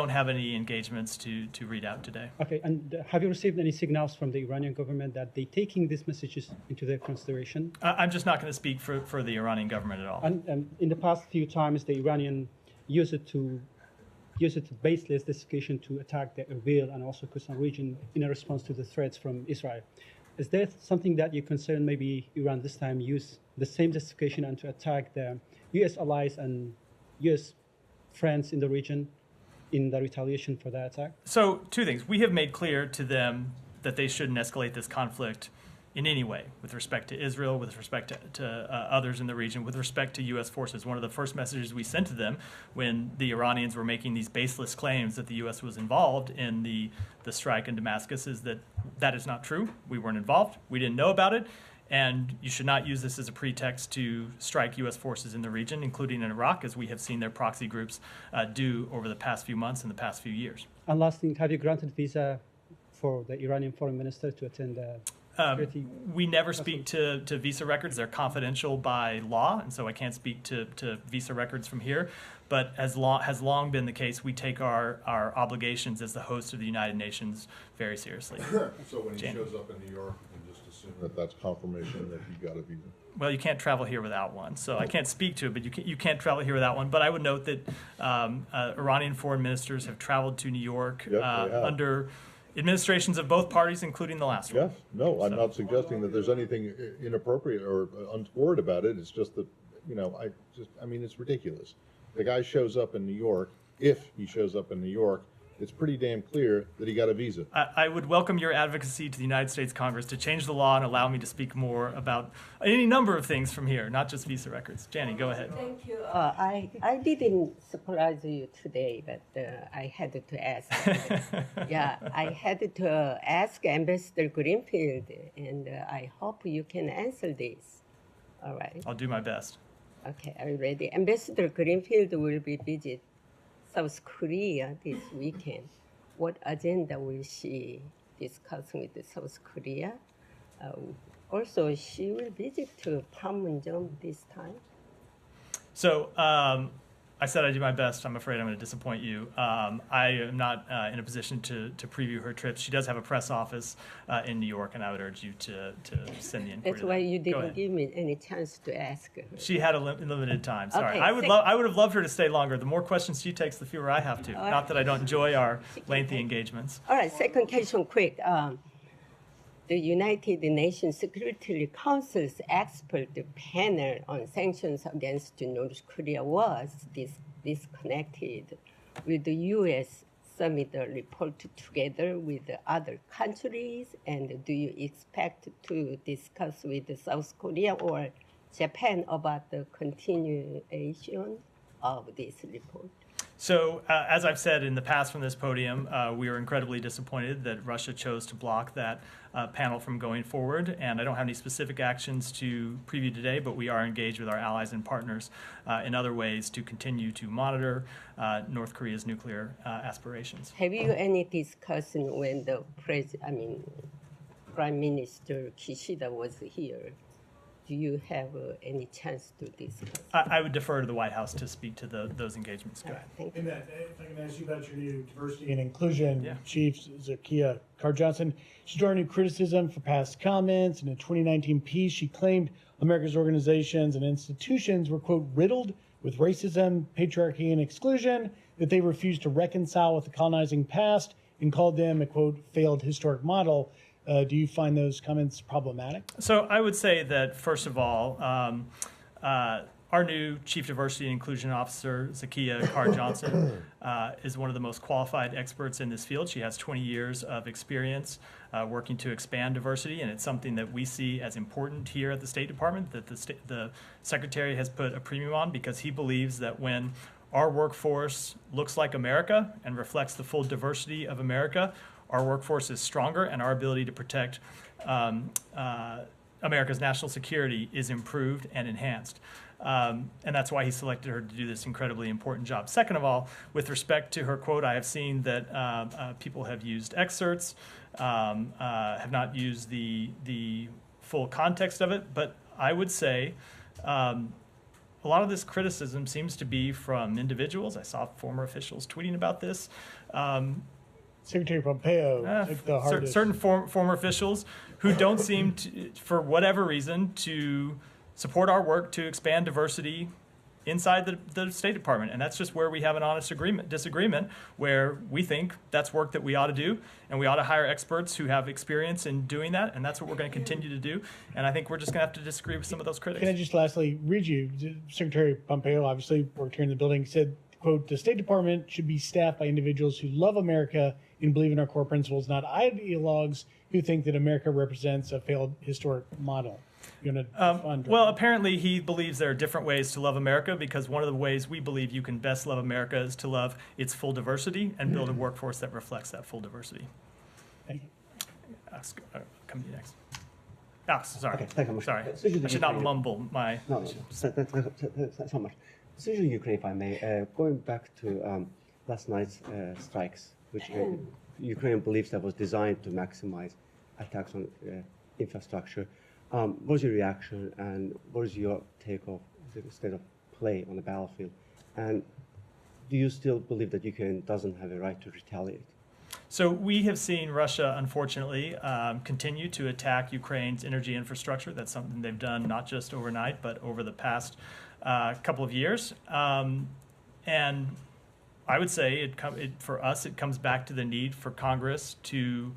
have any engagements to read out today. Okay, and have you received any signals from the Iranian government that they're taking these messages into their consideration? I'm just not going to speak for the Iranian government at all. And in the past few times, the Iranian used it to baseless justification to attack the Erbil and also Khorasan region in a response to the threats from Israel. Is there something that you concern maybe Iran this time use the same justification and to attack the U.S. allies and U.S. friends in the region in the retaliation for that attack? So 2 things. We have made clear to them that they shouldn't escalate this conflict in any way, with respect to Israel, with respect to others in the region, with respect to U.S. forces. One of the first messages we sent to them when the Iranians were making these baseless claims that the U.S. was involved in the strike in Damascus is that is not true. We weren't involved. We didn't know about it. And you should not use this as a pretext to strike U.S. forces in the region, including in Iraq, as we have seen their proxy groups do over the past few months and the past few years. And last thing, have you granted visa for the Iranian foreign minister to attend we never speak to visa records. They're confidential by law, and so I can't speak to visa records from here. But has long been the case, we take our obligations as the host of the United Nations very seriously. So when he shows up in New York, you just assume that that's confirmation that he got a visa? Well, you can't travel here without one, so I can't speak to it, but you can't travel here without one. But I would note that Iranian foreign ministers have traveled to New York under administrations of both parties, including the last one. Yes, no, I'm not suggesting that there's anything inappropriate or untoward about it. It's just that, it's ridiculous. The guy shows up in New York. If he shows up in New York, it's pretty damn clear that he got a visa. I would welcome your advocacy to the United States Congress to change the law and allow me to speak more about any number of things from here, not just visa records. Janie, go ahead. Thank you. I didn't surprise you today, but I had to ask. I had to ask Ambassador Greenfield, and I hope you can answer this. All right. I'll do my best. Okay, I'm ready. Ambassador Greenfield will be visit South Korea this weekend. What agenda will she discuss with South Korea? Also, she will visit to Panmunjom this time. So I said I'd do my best. I'm afraid I'm going to disappoint you. I am not in a position to preview her trips. She does have a press office in New York, and I would urge you to send the inquiry. That's why you didn't give me any chance to ask her. She had a limited time. Sorry, Okay, I would have loved her to stay longer. The more questions she takes, the fewer I have to. Not that I don't enjoy our lengthy engagements. All right, second question, quick. The United Nations Security Council's expert panel on sanctions against North Korea was disconnected. Will the U.S. submit a report together with the other countries? And do you expect to discuss with South Korea or Japan about the continuation of this report? So, as I've said in the past from this podium, we are incredibly disappointed that Russia chose to block that panel from going forward. And I don't have any specific actions to preview today, but we are engaged with our allies and partners in other ways to continue to monitor North Korea's nuclear aspirations. Have you any discussion when the Prime Minister Kishida was here? Do you have any chance to discuss? I would defer to the White House to speak to those engagements. Go ahead. Thank you. And if I can ask you about your new diversity and inclusion chief, Zakiya Carr-Johnson. She drew new criticism for past comments. In a 2019 piece, she claimed America's organizations and institutions were, quote, riddled with racism, patriarchy, and exclusion, that they refused to reconcile with the colonizing past, and called them a, quote, failed historic model. Do you find those comments problematic? So I would say that, first of all, our new Chief Diversity and Inclusion Officer, Zakiya Carr-Johnson, is one of the most qualified experts in this field. She has 20 years of experience working to expand diversity, and it's something that we see as important here at the State Department, that the Secretary has put a premium on, because he believes that when our workforce looks like America and reflects the full diversity of America, our workforce is stronger, and our ability to protect America's national security is improved and enhanced. And that's why he selected her to do this incredibly important job. Second of all, with respect to her quote, I have seen that people have used excerpts, have not used the full context of it, but I would say a lot of this criticism seems to be from individuals. I saw former officials tweeting about this. Secretary Pompeo, certain former officials who don't seem to, for whatever reason, to support our work to expand diversity inside the State Department. And that's just where we have an honest disagreement, where we think that's work that we ought to do, and we ought to hire experts who have experience in doing that, and that's what we're going to continue to do. And I think we're just going to have to disagree with some of those critics. Can I just lastly read you? Secretary Pompeo, obviously worked here in the building, said, quote, the State Department should be staffed by individuals who love America and believe in our core principles, not ideologues who think that America represents a failed historic model. Well, apparently he believes there are different ways to love America, because one of the ways we believe you can best love America is to love its full diversity and build a workforce that reflects that full diversity. Thank you. Come to you next. Sorry. Okay, thank you much. Sorry. I should not mumble my... No, that's not much. Especially Ukraine, if I may. Going back to last night's strikes, which Ukraine believes that was designed to maximize attacks on infrastructure. What was your reaction, and what is your take of the state of play on the battlefield? And do you still believe that Ukraine doesn't have a right to retaliate? So we have seen Russia, unfortunately, continue to attack Ukraine's energy infrastructure. That's something they've done not just overnight, but over the past couple of years. And I would say for us, it comes back to the need for Congress to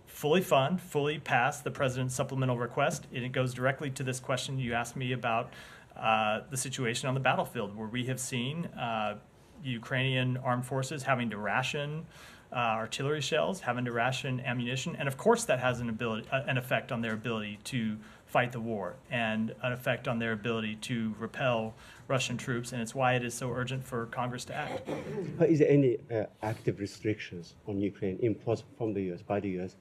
fully fund, fully pass the president's supplemental request. And it goes directly to this question you asked me about the situation on the battlefield, where we have seen Ukrainian armed forces having to ration artillery shells, having to ration ammunition, and of course that has an effect on their ability to fight the war and an effect on their ability to repel Russian troops, and it's why it is so urgent for Congress to act. But is there any active restrictions on Ukraine imposed from the U.S., by the U.S.,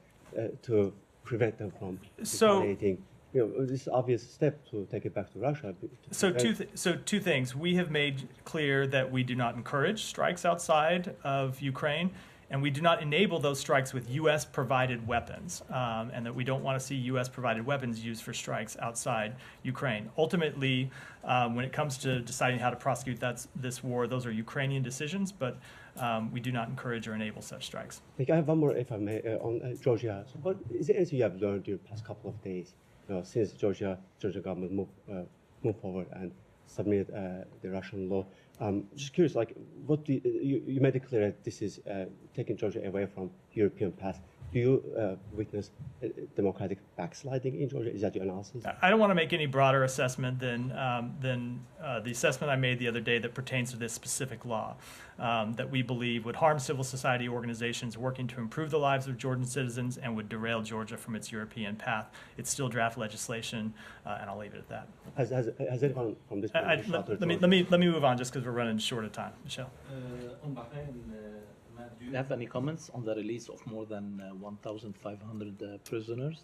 to prevent them from retaliating this obvious step to take it back to Russia. So two things. We have made clear that we do not encourage strikes outside of Ukraine, and we do not enable those strikes with U.S. provided weapons, and that we don't want to see U.S. provided weapons used for strikes outside Ukraine. Ultimately, when it comes to deciding how to prosecute this war, those are Ukrainian decisions, but we do not encourage or enable such strikes. I have one more, if I may, on Georgia. So what is there anything you have learned during the past couple of days, since Georgia government moved forward and submitted the Russian law? Just curious, like, what do you made it clear that this is taking Georgia away from European path. Do you witness democratic backsliding in Georgia? Is that your analysis? I don't want to make any broader assessment than the assessment I made the other day that pertains to this specific law that we believe would harm civil society organizations working to improve the lives of Georgian citizens and would derail Georgia from its European path. It's still draft legislation, and I'll leave it at that. Has anyone from this? Let me move on just because we're running short of time. Michelle. Do you have any comments on the release of more than 1,500 prisoners?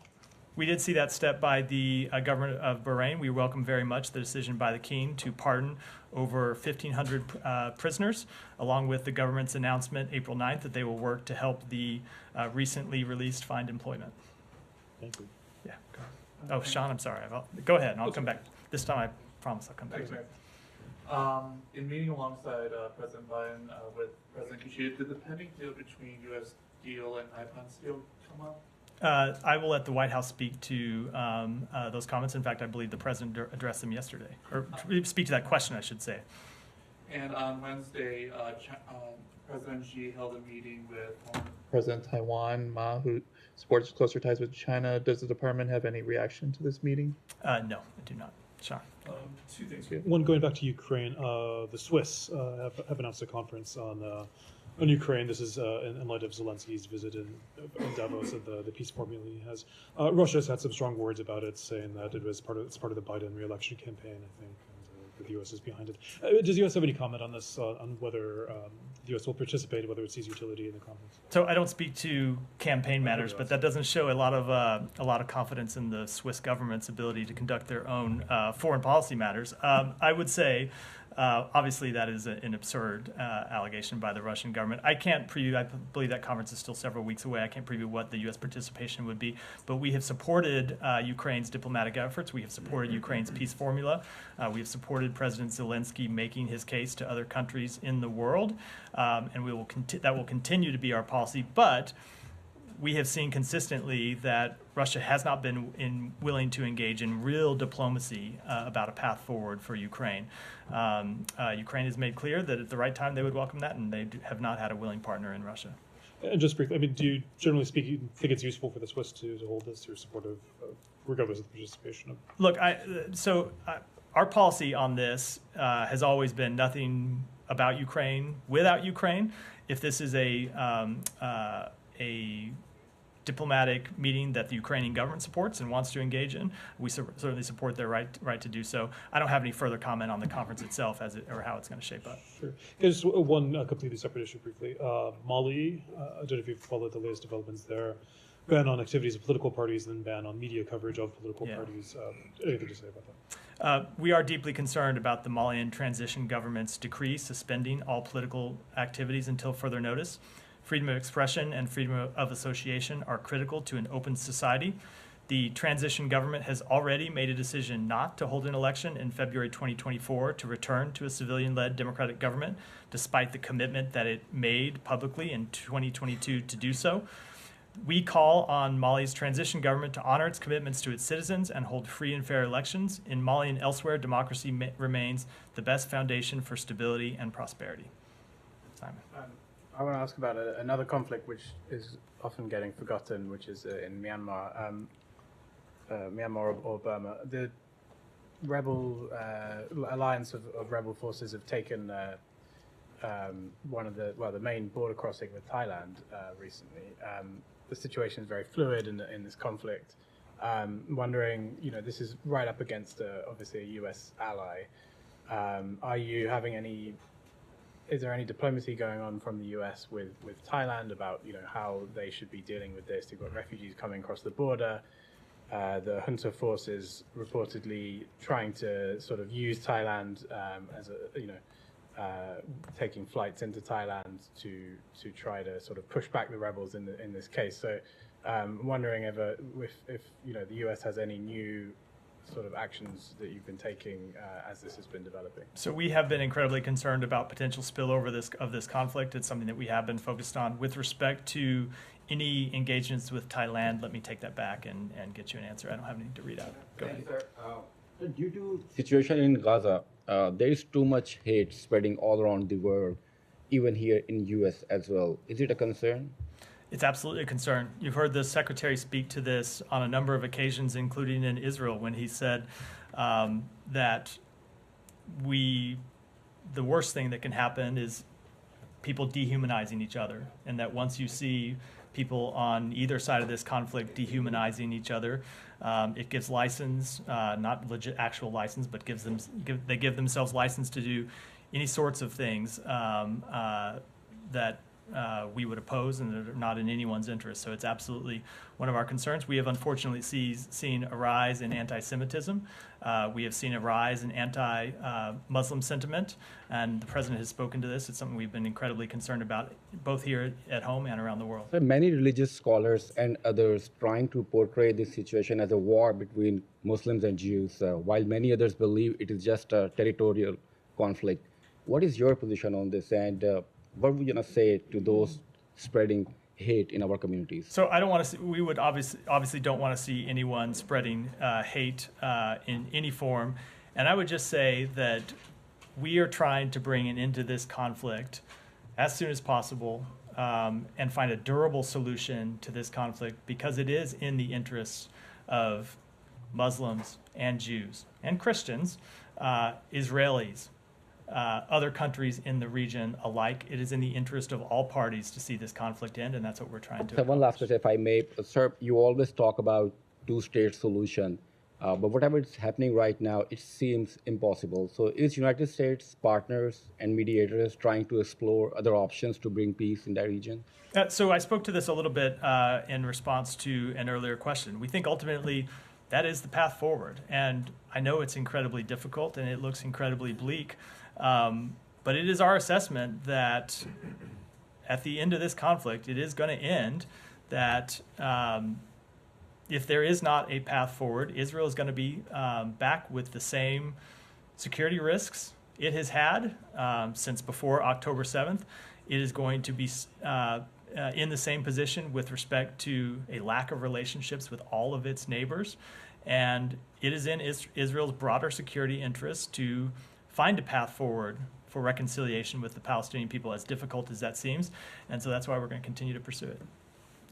We did see that step by the government of Bahrain. We welcome very much the decision by the King to pardon over 1,500 prisoners, along with the government's announcement April 9th that they will work to help the recently released find employment. Thank you. Yeah. Go. Oh, Sean, I'm sorry. Go ahead, and I'll come back. This time I promise I'll come back. In meeting alongside President Biden with President Kishida, did the pending deal between U.S. Steel and Nippon Steel come up? I will let the White House speak to those comments. In fact, I believe the president addressed them yesterday, or speak to that question, I should say. And on Wednesday, President Xi held a meeting with President Taiwan Ma, who supports closer ties with China. Does the department have any reaction to this meeting? No, I do not. Sean. Two things. One, going back to Ukraine, the Swiss have announced a conference on Ukraine. This is in light of Zelensky's visit in Davos and the peace formula he has. Russia has had some strong words about it, saying that it's part of the Biden re-election campaign, I think, and that the U.S. is behind it. Does the U.S. have any comment on this, on whether the U.S. will participate, whether it sees utility in the conference? So I don't speak to campaign matters, but that doesn't show a lot of confidence in the Swiss government's ability to conduct their own foreign policy matters. I would say, obviously, that is an absurd allegation by the Russian government. I can't preview. I believe that conference is still several weeks away. I can't preview what the U.S. participation would be. But we have supported Ukraine's diplomatic efforts. We have supported Ukraine's peace formula. We have supported President Zelensky making his case to other countries in the world, and we will that will continue to be our policy. But we have seen consistently that Russia has not been willing to engage in real diplomacy about a path forward for Ukraine. Ukraine has made clear that at the right time they would welcome that, and they have not had a willing partner in Russia. And just briefly, I mean, do you, generally speaking, think it's useful for the Swiss to hold this? You're supportive of, regardless of the participation of? Look, our policy on this has always been nothing about Ukraine without Ukraine. If this is a diplomatic meeting that the Ukrainian government supports and wants to engage in, we certainly support their right to do so. I don't have any further comment on the conference itself or how it's going to shape up. Sure. Just one completely separate issue briefly. Mali, I don't know if you've followed the latest developments there. Ban on activities of political parties and then ban on media coverage of political parties. Anything to say about that? We are deeply concerned about the Malian transition government's decree suspending all political activities until further notice. Freedom of expression and freedom of association are critical to an open society. The transition government has already made a decision not to hold an election in February 2024 to return to a civilian-led democratic government, despite the commitment that it made publicly in 2022 to do so. We call on Mali's transition government to honor its commitments to its citizens and hold free and fair elections. In Mali and elsewhere, democracy remains the best foundation for stability and prosperity. Simon. I want to ask about another conflict which is often getting forgotten, which is in Myanmar, Myanmar or Burma. The rebel alliance of rebel forces have taken the main border crossing with Thailand recently. The situation is very fluid in this conflict. Wondering, this is right up against obviously a U.S. ally. Are you having any? Is there any diplomacy going on from the U.S. with Thailand about how they should be dealing with this? You've got refugees coming across the border. the junta forces reportedly trying to sort of use Thailand as taking flights into Thailand to try to sort of push back the rebels in this case. So, wondering if the U.S. has any new sort of actions that you've been taking as this has been developing. So we have been incredibly concerned about potential spillover of this conflict. It's something that we have been focused on. With respect to any engagements with Thailand, let me take that back and get you an answer. I don't have anything to read out. Go ahead. Due to situation in Gaza, there is too much hate spreading all around the world, even here in U.S. as well. Is it a concern? It's absolutely a concern. You've heard the Secretary speak to this on a number of occasions, including in Israel, when he said that the worst thing that can happen is people dehumanizing each other, and that once you see people on either side of this conflict dehumanizing each other, it gives license, not legit actual license, but they give themselves license to do any sorts of things that we would oppose and that are not in anyone's interest. So it's absolutely one of our concerns. We have unfortunately seen a rise in anti-Semitism. We have seen a rise in anti-Muslim sentiment, and the President has spoken to this. It's something we've been incredibly concerned about, both here at home and around the world. There are many religious scholars and others trying to portray this situation as a war between Muslims and Jews, while many others believe it is just a territorial conflict. What is your position on this, and what would you going to say to those spreading hate in our communities? So I don't want to see, we would obviously don't want to see anyone spreading hate in any form. And I would just say that we are trying to bring an end to this conflict as soon as possible and find a durable solution to this conflict, because it is in the interests of Muslims and Jews and Christians, Israelis, other countries in the region alike. It is in the interest of all parties to see this conflict end, and that's what we're trying to accomplish. One last question, if I may. Sir, you always talk about two-state solution, but whatever is happening right now, it seems impossible. So is United States partners and mediators trying to explore other options to bring peace in that region? So I spoke to this a little bit in response to an earlier question. We think ultimately that is the path forward, and I know it's incredibly difficult and it looks incredibly bleak. But it is our assessment that at the end of this conflict, it is going to end, that if there is not a path forward, Israel is going to be back with the same security risks it has had since before October 7th. It is going to be in the same position with respect to a lack of relationships with all of its neighbors. And it is in Israel's broader security interests to find a path forward for reconciliation with the Palestinian people, as difficult as that seems. And so that's why we're going to continue to pursue it.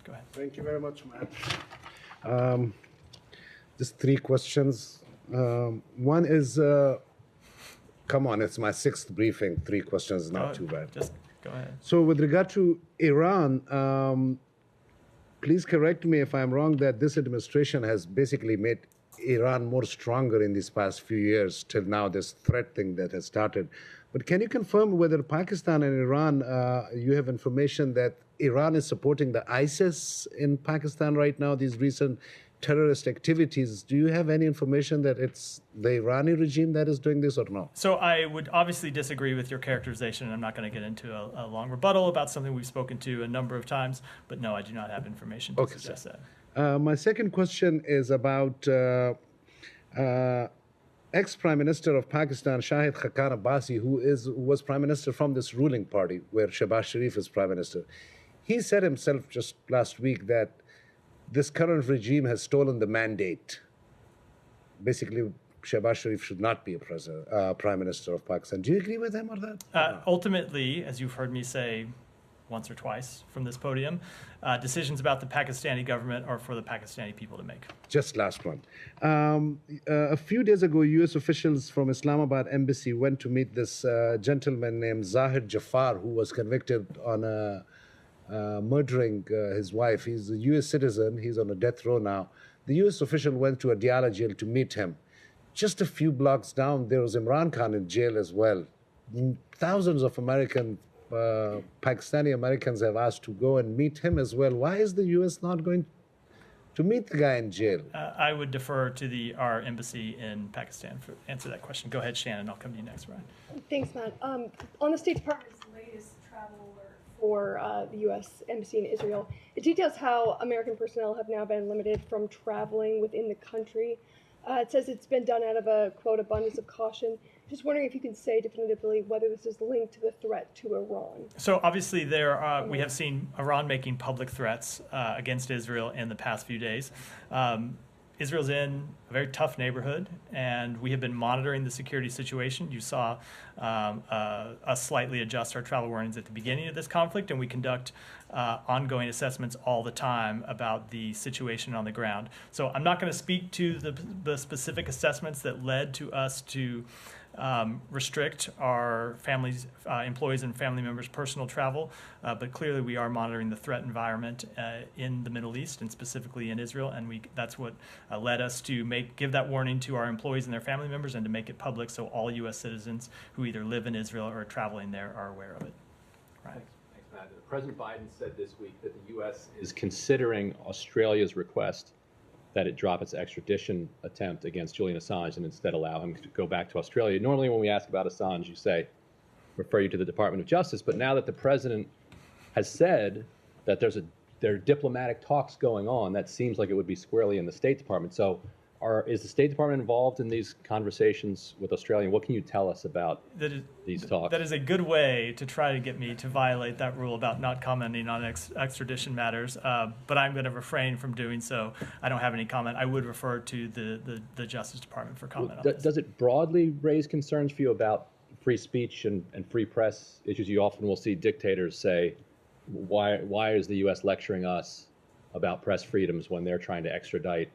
Go ahead. Thank you very much, Matt. Just three questions. One is, come on, it's my sixth briefing. Three questions is not too bad. Just go ahead. So with regard to Iran, please correct me if I'm wrong, that this administration has basically made Iran more stronger in these past few years, till now, this threat thing that has started. But can you confirm whether Pakistan and Iran, you have information that Iran is supporting the ISIS in Pakistan right now, these recent terrorist activities? Do you have any information that it's the Irani regime that is doing this or no? So I would obviously disagree with your characterization. I'm not going to get into a long rebuttal about something we've spoken to a number of times, but no, I do not have information to suggest that. My second question is about ex-Prime Minister of Pakistan, Shahid Khaqan Abbasi, who was Prime Minister from this ruling party, where Shehbaz Sharif is Prime Minister. He said himself just last week that this current regime has stolen the mandate. Basically, Shehbaz Sharif should not be a Prime Minister of Pakistan. Do you agree with him or that? Ultimately, as you've heard me say once or twice from this podium, decisions about the Pakistani government are for the Pakistani people to make. Just last one. A few days ago, U.S. officials from Islamabad embassy went to meet this gentleman named Zahir Jafar, who was convicted on murdering his wife. He's a U.S. citizen. He's on a death row now. The U.S. official went to a Diyala jail to meet him. Just a few blocks down, there was Imran Khan in jail as well. Thousands of Pakistani Americans have asked to go and meet him as well. Why is the U.S. not going to meet the guy in jail? I would defer to our embassy in Pakistan to answer that question. Go ahead, Shannon. I'll come to you next, Ryan. Thanks, Matt. On the State Department's latest travel alert for the U.S. Embassy in Israel, it details how American personnel have now been limited from traveling within the country. It says it's been done out of a, quote, abundance of caution. Just wondering if you can say definitively whether this is linked to the threat to Iran. So obviously we have seen Iran making public threats against Israel in the past few days. Israel's in a very tough neighborhood, and we have been monitoring the security situation. You saw us slightly adjust our travel warnings at the beginning of this conflict, and we conduct ongoing assessments all the time about the situation on the ground. So I'm not going to speak to the specific assessments that led to us to restrict our employees and family members' personal travel, but clearly we are monitoring the threat environment in the Middle East and specifically in Israel, and that's what led us to give that warning to our employees and their family members and to make it public so all U.S. citizens who either live in Israel or are traveling there are aware of it. Right. Thanks, Matt. President Biden said this week that the U.S. is considering Australia's request that it drop its extradition attempt against Julian Assange and instead allow him to go back to Australia. Normally when we ask about Assange, refer you to the Department of Justice, but now that the president has said that there are diplomatic talks going on, that seems like it would be squarely in the State Department. So is the State Department involved in these conversations with Australia? What can you tell us about these talks? That is a good way to try to get me to violate that rule about not commenting on extradition matters, but I'm going to refrain from doing so. I don't have any comment. I would refer to the Justice Department for comment on this. Does it broadly raise concerns for you about free speech and free press issues? You often will see dictators say, why is the U.S. lecturing us about press freedoms when they're trying to extradite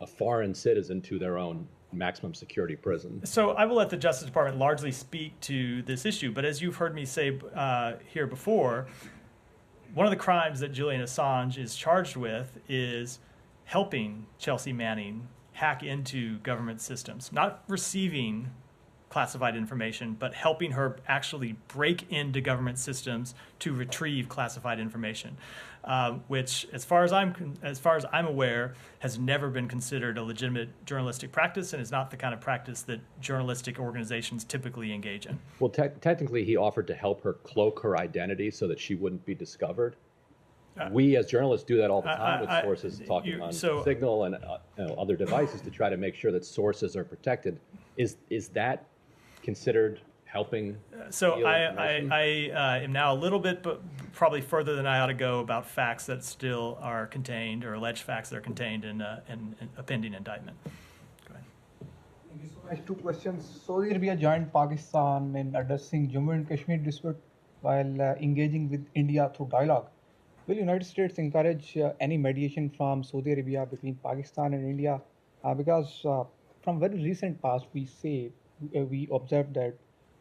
a foreign citizen to their own maximum security prison? So I will let the Justice Department largely speak to this issue, but as you've heard me say here before, one of the crimes that Julian Assange is charged with is helping Chelsea Manning hack into government systems, not receiving classified information, but helping her actually break into government systems to retrieve classified information, which, as far as I'm aware, has never been considered a legitimate journalistic practice and is not the kind of practice that journalistic organizations typically engage in. Well, technically, he offered to help her cloak her identity so that she wouldn't be discovered. We as journalists do that all the time with sources talking on Signal and other devices to try to make sure that sources are protected. Is that considered helping? So I am now a little bit, but probably further than I ought to go about facts that still are contained, or alleged facts that are contained in a pending indictment. Go ahead. Thank you so much. 2 questions. Saudi Arabia joined Pakistan in addressing Jammu and Kashmir dispute while engaging with India through dialogue. Will United States encourage any mediation from Saudi Arabia between Pakistan and India? Because from very recent past, we observed that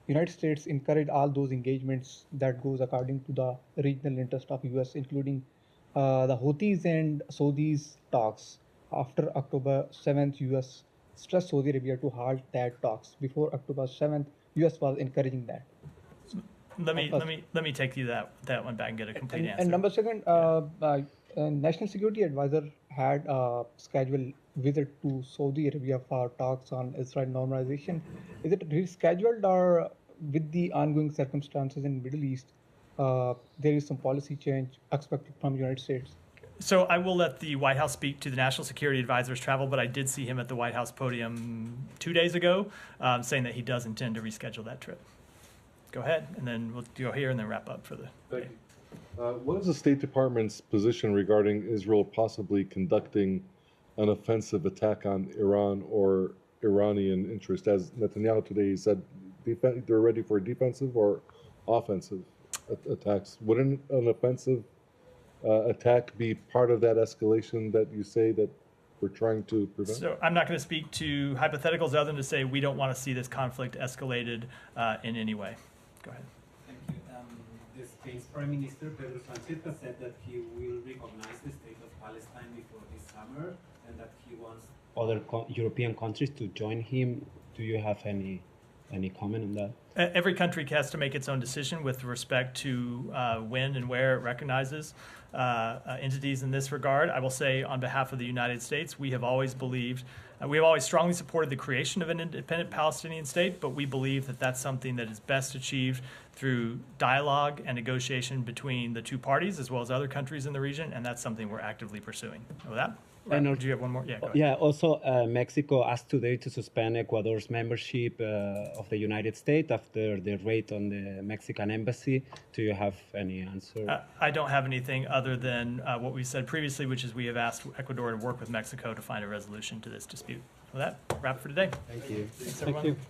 United States encouraged all those engagements that goes according to the regional interest of US, including the Houthis and Saudis talks. After October 7th, US stressed Saudi Arabia to halt that talks. Before October 7th, US was encouraging that. Let me take you that one back and get a complete answer. And number 2, National Security Advisor had a scheduled visit to Saudi Arabia for talks on Israel normalization. Is it rescheduled, or with the ongoing circumstances in the Middle East, there is some policy change expected from the United States? So I will let the White House speak to the National Security Advisor's travel, but I did see him at the White House podium 2 days ago saying that he does intend to reschedule that trip. Go ahead, and then we'll go here and then wrap up for the day. What is the State Department's position regarding Israel possibly conducting an offensive attack on Iran or Iranian interest? As Netanyahu today said, they're ready for defensive or offensive attacks. Wouldn't an offensive attack be part of that escalation that you say that we're trying to prevent? So I'm not going to speak to hypotheticals other than to say we don't want to see this conflict escalated in any way. Go ahead. Thank you. The Spain's Prime Minister, Pedro Sánchez, has said that he will recognize the state of Palestine before this summer and that he wants other European countries to join him. Do you have any comment on that? every country has to make its own decision with respect to when and where it recognizes entities in this regard. I will say on behalf of the United States, we have always believed, we have always strongly supported the creation of an independent Palestinian state, but we believe that that's something that is best achieved through dialogue and negotiation between the two parties as well as other countries in the region, and that's something we're actively pursuing. With that, do you have one more? Yeah, go ahead. Yeah, also Mexico asked today to suspend Ecuador's membership of the United States after the raid on the Mexican embassy. Do you have any answer? I don't have anything other than what we said previously, which is we have asked Ecuador to work with Mexico to find a resolution to this dispute. With that, wrap for today. Thank you. Thanks, everyone. Thank you.